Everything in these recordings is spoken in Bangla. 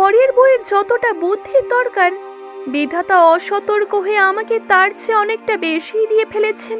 ঘরের বউয়ের যতটা বুদ্ধির দরকার, বিধাতা অসতর্ক হয়ে আমাকে তার চেয়ে অনেকটা বেশি দিয়ে ফেলেছেন।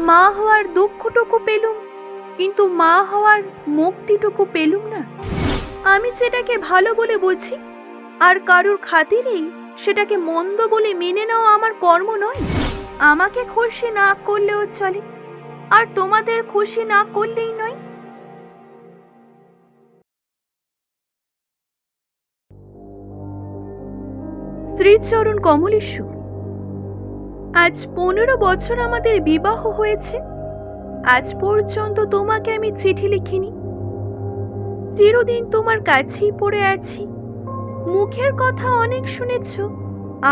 মা হওয়ার দুঃখটুকু পেলুম, কিন্তু মা হওয়ার মুক্তিটুকু পেলুম না। আমি যেটাকে ভালো বলে বুঝি, আর কারুর খাতিরেই সেটাকে মন্দ বলে মেনে নেওয়া আমার কর্ম নয়। আমাকে খুশি না করলেও চলে, আর তোমাদের খুশি না করলেই নয়। শ্রীচরণ কমলেশ্বর। আজ 15 বছর আমাদের বিবাহ হয়েছে। আজ পর্যন্ত তোমাকে আমি চিঠি লিখিনি। চিরদিন তোমার কাছেই পড়ে আছি। মুখের কথা অনেক শুনেছ,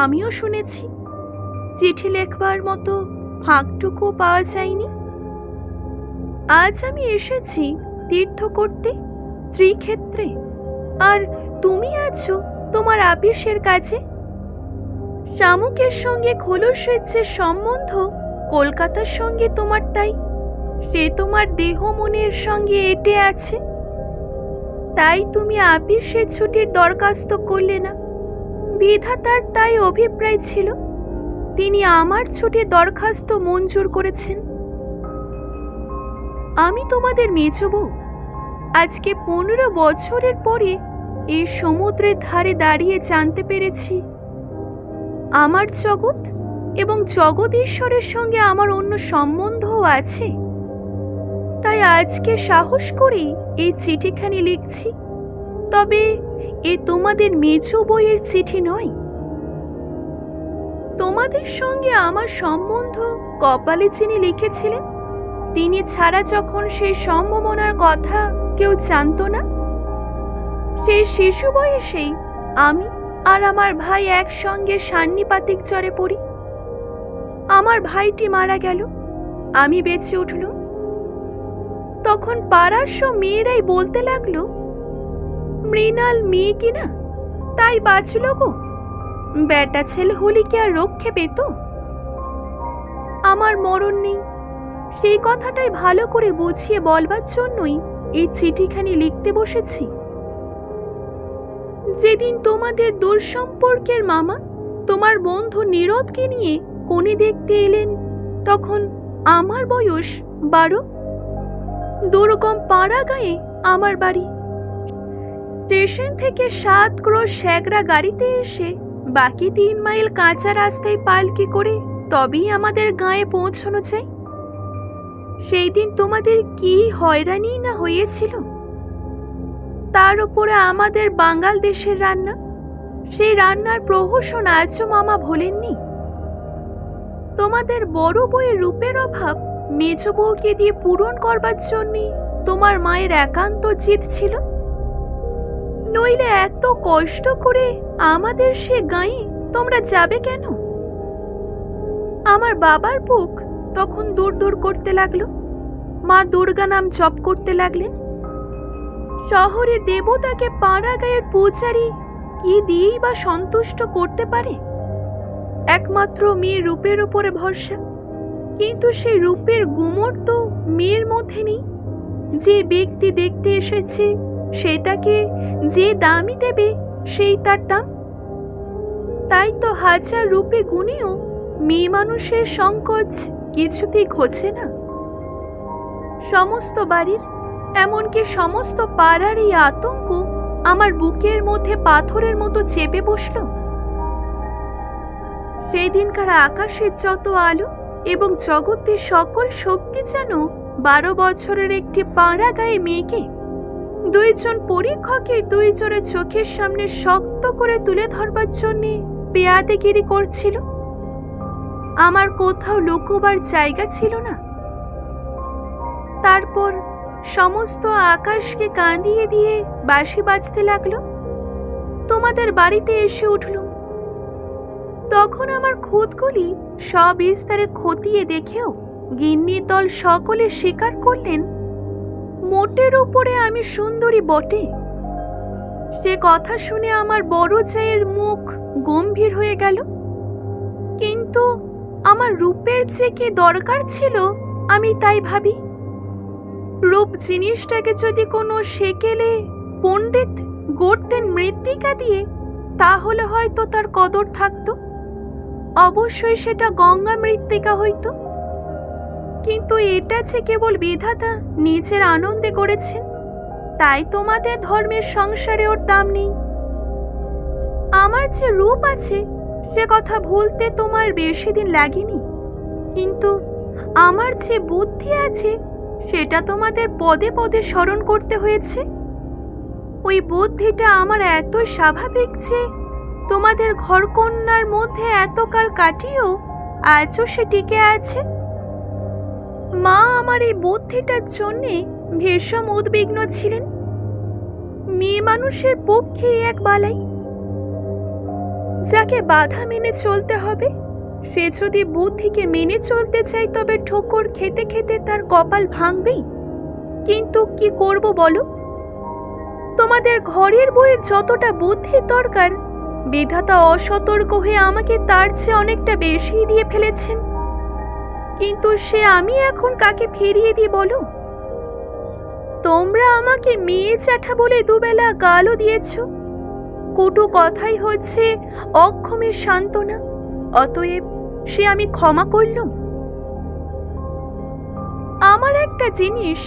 আমিও শুনেছি। চিঠি লেখবার মতো ফাঁকটুকু পাওয়া যায়নি। আজ আমি এসেছি তীর্থ করতে শ্রীক্ষেত্রে, আর তুমি আছো তোমার আপিসের কাজে। শামুকের সঙ্গে খোলসের যে সম্বন্ধ কলকাতার সঙ্গে তোমার, তাই সে তোমার দেহ মনের সঙ্গে এঁটে আছে। তাই তুমি আপিসের ছুটির দরখাস্ত করলে না। বিধাতার তাই অভিপ্রায় ছিল, তিনি আমার ছুটির দরখাস্ত মঞ্জুর করেছেন। আমি তোমাদের মেজ বউ। আজকে 15 বছরের পরে এই সমুদ্রের ধারে দাঁড়িয়ে জানতে পেরেছি আমার জগৎ এবং জগদীশ্বরের সঙ্গে আমার অন্য সম্বন্ধও আছে। তাই আজকে সাহস করেই এই চিঠিখানি লিখছি। তবে এ তোমাদের মেজ বউয়ের চিঠি নয়। তোমাদের সঙ্গে আমার সম্বন্ধ কপালে যিনি লিখেছিলেন, তিনি ছাড়া যখন সেই সম্ভাবনার কথা কেউ জানত না, সেই শিশু বয়সেই আমি আর আমার ভাই একসঙ্গে সান্নিপাতিক জ্বরে পড়ি। আমার ভাইটি মারা গেল, আমি বেঁচে উঠলুম। তখন পাড়ার সব মেয়েরাই বলতে লাগলো, মৃণাল মেয়ে কিনা, তাই বাঁচল গো, বেটা ছেলে হলে কি আর রক্ষে পেত? আমার মরণ নেই, সেই কথাটাই ভালো করে বুঝিয়ে বলবার জন্যই এই চিঠিখানি লিখতে বসেছি। যেদিন তোমাদের দূর সম্পর্কের মামা তোমার বন্ধু নীরদকে নিয়ে কনে দেখতে এলেন, তখন আমার বয়স 12। দুর্গম পাড়া গায়ে আমার বাড়ি। স্টেশন থেকে 7 ক্রোশ স্যাগরা গাড়িতে এসে বাকি 3 মাইল কাঁচা রাস্তায় পালকি করে তবেই আমাদের গায়ে পৌঁছানো চাই। সেই দিন তোমাদের কি হয়রানি না হয়েছিল। তার উপরে আমাদের বাঙাল দেশের রান্না, সেই রান্নার প্রহসন আজও মামা ভোলেননি। তোমাদের বড় বউয়ের রূপের অভাব মেজ বউকে দিয়ে পূরণ করবার জন্য তোমার মায়ের একান্ত জিদ ছিল। নইলে এত কষ্ট করে আমাদের সে গাঁয়ে তোমরা যাবে কেন? আমার বাবার বুক তখন দূর দূর করতে লাগলো। মা দুর্গা নাম জপ করতে লাগলেন। শহরের দেবতাকে পাড়া গায়ের পূজারি কি দিয়েই বা সন্তুষ্ট করতে পারে? একমাত্র মেয়ের রূপের উপরে ভরসা, কিন্তু সেই রূপের গুমর তো মেয়ের মধ্যে নেই। যে ব্যক্তি দেখতে এসেছে সে তাকে যে দামই দেবে সেই তার দাম। তাই তো হাজার রূপে গুণেও মেয়ে মানুষের সংকোচ কিছুতেই ঘোচে না। সমস্ত বাড়ির, এমনকি সমস্ত পাড়ার এই আতঙ্ক আমার বুকের মধ্যে পাথরের মতো চেপে বসল। সেই দিনকার আকাশের যত আলো এবং জগতের সকল শক্তি যেন 12 বছরের একটি পাড়া গায়ে মেয়েকে, 2 জন পরীক্ষকে 2 জোড়া চোখের সামনে শক্ত করে তুলে ধরবার জন্য পেয়াদেগিরি করছিল। আমার কোথাও লুকোবার জায়গা ছিল না। তারপর সমস্ত আকাশকে কাঁদিয়ে দিয়ে বাঁশি বাজতে লাগলো। তোমাদের বাড়িতে এসে উঠলুম। তখন আমার খুঁতগুলি সবিস্তারে খতিয়ে দেখেও গিন্নির দল সকলে স্বীকার করলেন, মোটের উপরে আমি সুন্দরী বটে। সে কথা শুনে আমার বড় জায়ের মুখ গম্ভীর হয়ে গেল। কিন্তু আমার রূপের যে কি দরকার ছিল আমি তাই ভাবি। রূপ জিনিসটাকে যদি কোনো সেকেলে পণ্ডিত গড়তেন মৃত্তিকা দিয়ে, তাহলে হয়তো তার কদর থাকতো। অবশ্যই সেটা গঙ্গা মৃত্তিকা হইতো। কিন্তু এটা যে কেবল বিধাতা নিজের আনন্দে করেছেন, তাই তোমাদের ধর্মের সংসারে ওর দাম নেই। আমার যে রূপ আছে সে কথা ভুলতে তোমার বেশি দিন লাগেনি, কিন্তু আমার যে বুদ্ধি আছে সেটা তোমাদের পদে পদে স্মরণ করতে হয়েছে। ওই বুদ্ধিটা আমার এত স্বাভাবিক যে তোমাদের ঘরকন্যার মধ্যে এতকাল কাটিয়েও আজও সে টিকে আছে। মা আমার এই বুদ্ধিটার জন্যে ভীষণ উদ্বিগ্ন ছিলেন। মেয়ে মানুষের পক্ষে এক বালাই। যাকে বাধা মেনে চলতে হবে, সে যদি বুদ্ধিকে মেনে চলতে চায় তবে ঠোকর খেতে খেতে তার কপাল ভাঙবেই। কিন্তু কি করব বলো? তোমাদের ঘরের বউয়ের যতটা বুদ্ধির দরকার, বিধাতা অসতর্ক হয়ে আমাকে তার চেয়ে অনেকটা বেশি দিয়ে ফেলেছেন। কিন্তু সে আমি এখন কাকে ফিরিয়ে দিই বলো? তোমরা আমাকে মেয়ে জ্যাঠা বলে দুবেলা গালও দিয়েছ। কটু কথাই হচ্ছে অক্ষমের সান্ত্বনা, অতএব সে আমি ক্ষমা করলুম। আমার একটা জিনিস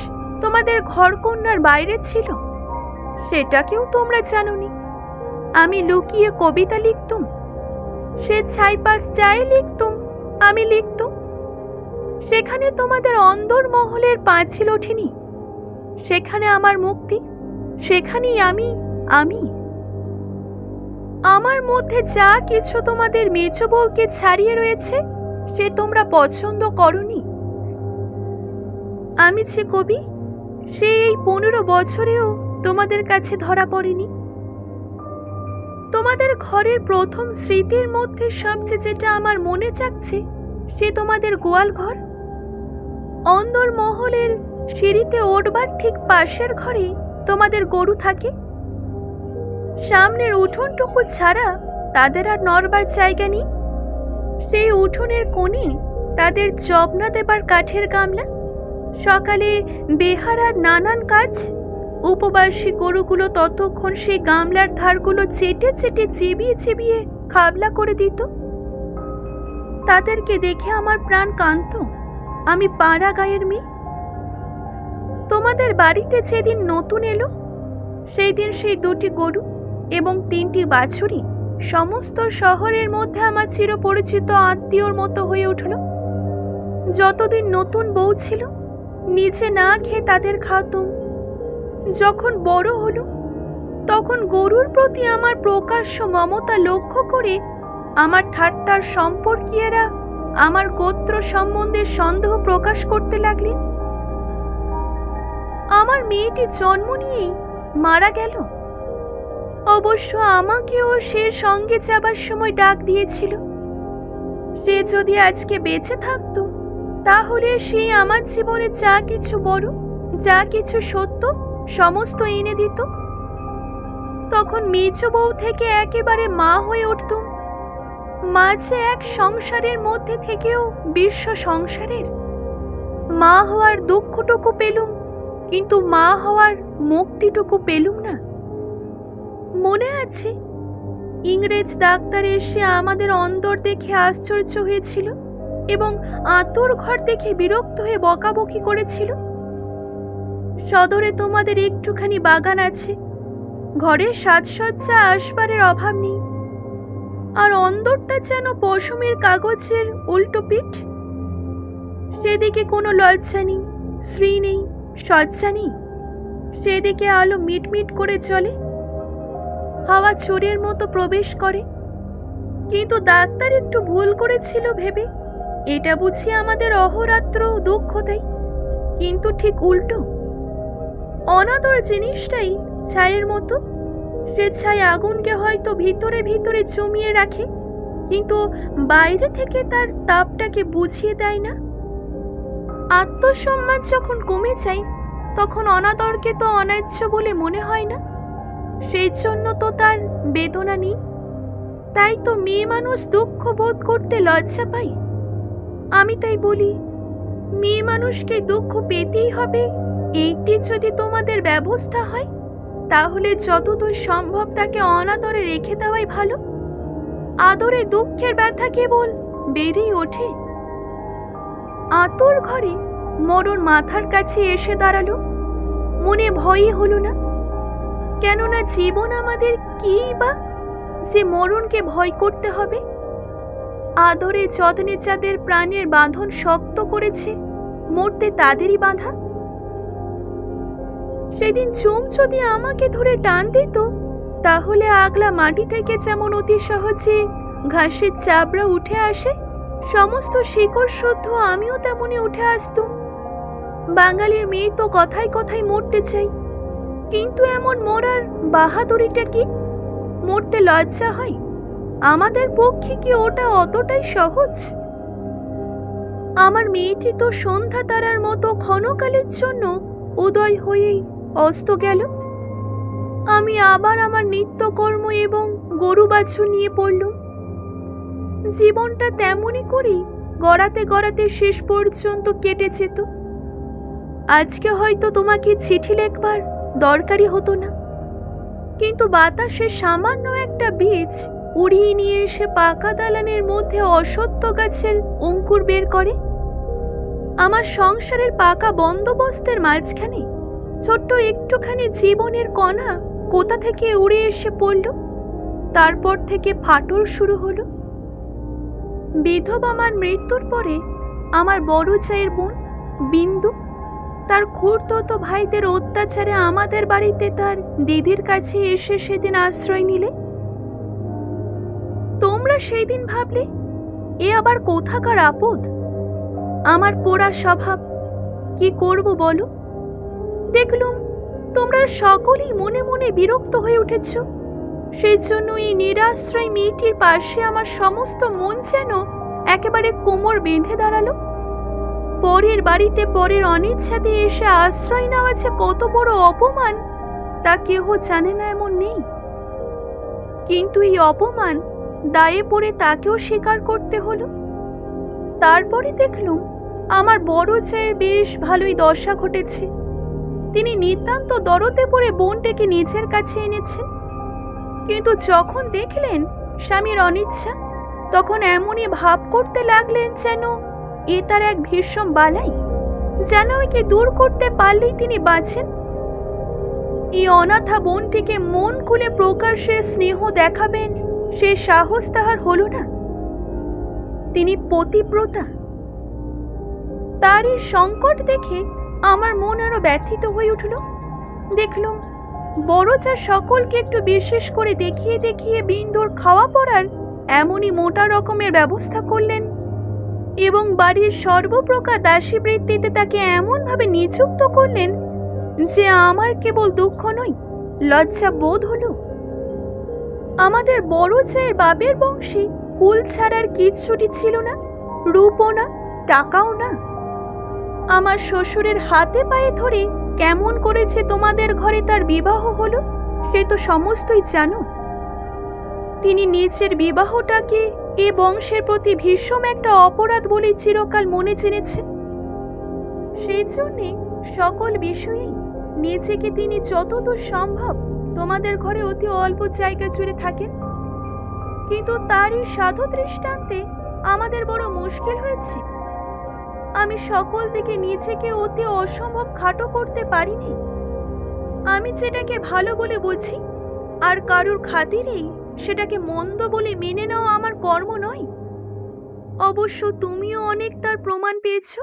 তোমাদের ঘরকন্যার বাইরে ছিল, সেটাকেও তোমরা জানোনি। আমি লুকিয়ে কবিতা লিখতুম, সে ছাইপাশ যাই লিখতুম, আমি লিখতুম। সেখানে তোমাদের অন্দর মহলের পাঁচিল ওঠেনি। সেখানে আমার মুক্তি, সেখানেই আমি। আমার মধ্যে যা কিছু তোমাদের মেজ বউকে ছাড়িয়ে রয়েছে সে তোমরা পছন্দ করনি। আমি যে কবি, সে এই 15 বছরেও তোমাদের কাছে ধরা পড়েনি। তোমাদের ঘরের প্রথম স্মৃতির মধ্যে সবচেয়ে যেটা আমার মনে জাগছে সে তোমাদের গোয়াল ঘর। অন্দর মহলের সিঁড়িতে ওঠবার ঠিক পাশের ঘরে তোমাদের গরু থাকে। সামনের উঠোনটুকু ছাড়া তাদের আর নড়বার জায়গা নেই। সেই উঠোনের কোণে তাদের যত্ন দেবার কাঠের গামলা। সকালে বেহারার নানান কাজ। উপবাসী গরুগুলো ততক্ষণ সেই গামলার ধারগুলো চেটে চেটে চিবিয়ে চিবিয়ে খাবলা করে দিত। তাদেরকে দেখে আমার প্রাণ কাঁদত। আমি পাড়া গায়ের মেয়ে। তোমাদের বাড়িতে যেদিন নতুন এলো, সেই দিন সেই 2টি গরু এবং 3টি বাছুরি সমস্ত শহরের মধ্যে আমার চিরপরিচিত আত্মীয়র মতো হয়ে উঠল। যতদিন নতুন বউ ছিল, নিজে না খেয়ে তাদের খাতুম। যখন বড় হলো, তখন গরুর প্রতি আমার প্রকাশ্য মমতা লক্ষ্য করে আমার ঠাট্টার সম্পর্কীয়রা আমার গোত্র সম্বন্ধে সন্দেহ প্রকাশ করতে লাগলেন। আমার মেয়েটি জন্ম নিয়েই মারা গেল। অবশ্য আমাকেও সে সঙ্গে যাবার সময় ডাক দিয়েছিল। সে যদি আজকে বেঁচে থাকতো, তাহলে সে আমার জীবনে যা কিছু বড়, যা কিছু সত্য সমস্ত এনে দিত। তখন মেজ বউ থেকে একেবারে মা হয়ে উঠতুম। মাঝে এক সংসারের মধ্যে থেকেও বিশ্ব সংসারের মা হওয়ার দুঃখটুকু পেলুম, কিন্তু মা হওয়ার মুক্তিটুকু পেলুম না। মনে আছে, ইংরেজ ডাক্তার এসে আমাদের অন্দর দেখে আশ্চর্য হয়েছিল এবং আঁতর ঘর দেখে বিরক্ত হয়ে বকাবকি করেছিল। সদরে তোমাদের একটুখানি বাগান আছে, ঘরে সাজসজ্জা আসবারের অভাব নেই, আর অন্দরটা যেন পশমের কাগজের উল্টো পিঠ। সেদিকে কোনো লজ্জা নেই, শ্রী নেই, সজ্জা নেই। সেদিকে আলো মিটমিট করে চলে, হাওয়া চোরের মতো প্রবেশ করে। কিন্তু ডাক্তার একটু ভুল করেছিল ভেবে এটা বুঝি আমাদের অহরাত্র দুঃখ দেয়, কিন্তু ঠিক উল্টো। অনাদর জিনিসটাই ছায়ের মতো। সে ছাই আগুনকে হয়তো ভিতরে ভিতরে জমিয়ে রাখে, কিন্তু বাইরে থেকে তার তাপটাকে বুঝিয়ে দেয় না। আত্মসম্মান যখন কমে যায়, তখন অনাদরকে তো অন্যায্য বলে মনে হয় না। সেই জন্য তো তার বেদনা নেই। তাই তো মেয়ে মানুষ দুঃখ বোধ করতে লজ্জা পায়। আমি তাই বলি, মেয়ে মানুষকে দুঃখ পেতেই হবে, এইটি যদি তোমাদের ব্যবস্থা হয়, তাহলে যতদূর সম্ভব তাকে অনাদরে রেখে দেওয়াই ভালো। আদরে দুঃখের ব্যথা কেবল বেড়েই ওঠে। আতর ঘরে মরণ মাথার কাছে এসে দাঁড়ালো। মনে ভয়ই হলো না, কেননা জীবন আমাদের কি বা যে মরণকে ভয় করতে হবে। আদরে যত্নে যাদের প্রাণের বাঁধন শক্ত করেছে, মরতে তাদেরই বাঁধা। সেদিন চুম যদি আমাকে ধরে টান দিত, তাহলে আগলা মাটি থেকে যেমন অতি সহজে ঘাসের চাবড়া উঠে আসে, সমস্ত শিকড় শুদ্ধ আমিও তেমনি উঠে আসতুম। বাঙালির মেয়ে তো কথায় কথায় মরতে চাই, কিন্তু এমন মরার বাহাদুরিটা কি? মরতে লজ্জা হয়? আমাদের পক্ষে কি ওটা অতটাই সহজ? আমার মেয়েটি তো সন্ধ্যা তারার মতো ক্ষণকালের জন্য উদয় হয়েই অস্ত গেল। আমি আবার আমার নিত্যকর্ম এবং গরু বাছুর নিয়ে পড়লুম। জীবনটা তেমনই করেই গড়াতে গড়াতে শেষ পর্যন্ত কেটে যেত। আজকে হয়তো তোমাকে চিঠি লেখবার দরকারই হতো না, কিন্তু বাতাসে সামান্য একটা বীজ উড়িয়ে নিয়ে এসে পাকা দালানের মধ্যে অসত্য গাছের অঙ্কুর বের করে। আমার সংসারের পাকা বন্দোবস্তের মাঝখানে ছোট্ট একটুখানি জীবনের কণা কোথা থেকে উড়ে এসে পড়ল। তারপর থেকে ফাটল শুরু হলো। বিধবা আমার মৃত্যুর পরে আমার বড় চায়ের বোন বিন্দু তার খুড়তো ভাইদের অত্যাচারে আমাদের বাড়িতে তার দিদির কাছে এসে সেদিন আশ্রয় নিলে। তোমরা সেই দিন ভাবলে এ আবার কোথাকার আপদ? আমার পোড়া স্বভাব, কি করব বলো? দেখলুম তোমরা সকলেই মনে মনে বিরক্ত হয়ে উঠেছ। সেই জন্য এই নিরাশ্রয় মেয়েটির পাশে আমার সমস্ত মন যেন একেবারে কোমর বেঁধে দাঁড়ালো। পরের বাড়িতে পরের অনিচ্ছাতে এসে আশ্রয় নেওয়া যে কত বড় অপমান, তা কেহ জানে না এমন নেই। কিন্তু এই অপমান দায়ে পড়ে তাকেও স্বীকার করতে হলো। তারপরে দেখলুম আমার বড় চায়ের বেশ ভালোই দশা ঘটেছে। তিনি নিতান্ত দরদে পড়ে বোনটাকে নিজের কাছে এনেছেন, কিন্তু যখন দেখলেন স্বামীর অনিচ্ছা, তখন এমনই ভাব করতে লাগলেন যেন এ তার এক ভীষণ বালাই, যেন একে দূর করতে পারলেই তিনি বাঁচেন। এই অনাথা বোনটিকে মন খুলে প্রকাশ্যে স্নেহ দেখাবেন সে সাহস তাহার হলো না। তিনি পতিব্রতা। তার এই সংকট দেখে আমার মন আরো ব্যথিত হয়ে উঠল। দেখলুম বড় চা সকলকে একটু বিশেষ করে দেখিয়ে দেখিয়ে বিন্দুর খাওয়া পড়ার এমনই মোটা রকমের ব্যবস্থা করলেন, এবং বাড়ির সর্বপ্রকার দাসী বৃত্তিতে তাকে এমনভাবে নিযুক্ত করলেন যে আমার কেবল দুঃখ নয়, লজ্জা বোধ হলো। আমাদের বড় চায়ের বাবের বংশে কুল ছাড়ার কিচ্ছুটি ছিল না, রূপও না, টাকাও না। আমার শ্বশুরের হাতে পায়ে ধরে কেমন করেছে তোমাদের ঘরে তার বিবাহ হলো, সে তো সমস্তই জানো। তিনি নিজের বিবাহটাকে এ বংশের প্রতি ভীষণ একটা অপরাধ বলে চিরকাল মনে জেনেছেন। সেই জন্যে সকল বিষয়েই নিজেকে তিনি যতদূর সম্ভব তোমাদের ঘরে অতি অল্প জায়গা জুড়ে থাকেন। কিন্তু তার এই সাধু দৃষ্টান্তে আমাদের বড় মুশকিল হয়েছে। আমি সকল দিকে নিজেকে অতি অসম্ভব খাটো করতে পারিনি। আমি যেটাকে ভালো বলে বুঝি, আর কারুর খাতিরেই সেটাকে মন্দ বলে মেনে নেওয়া আমার কর্ম নয়। অবশ্য তুমিও অনেক তার প্রমাণ পেয়েছো।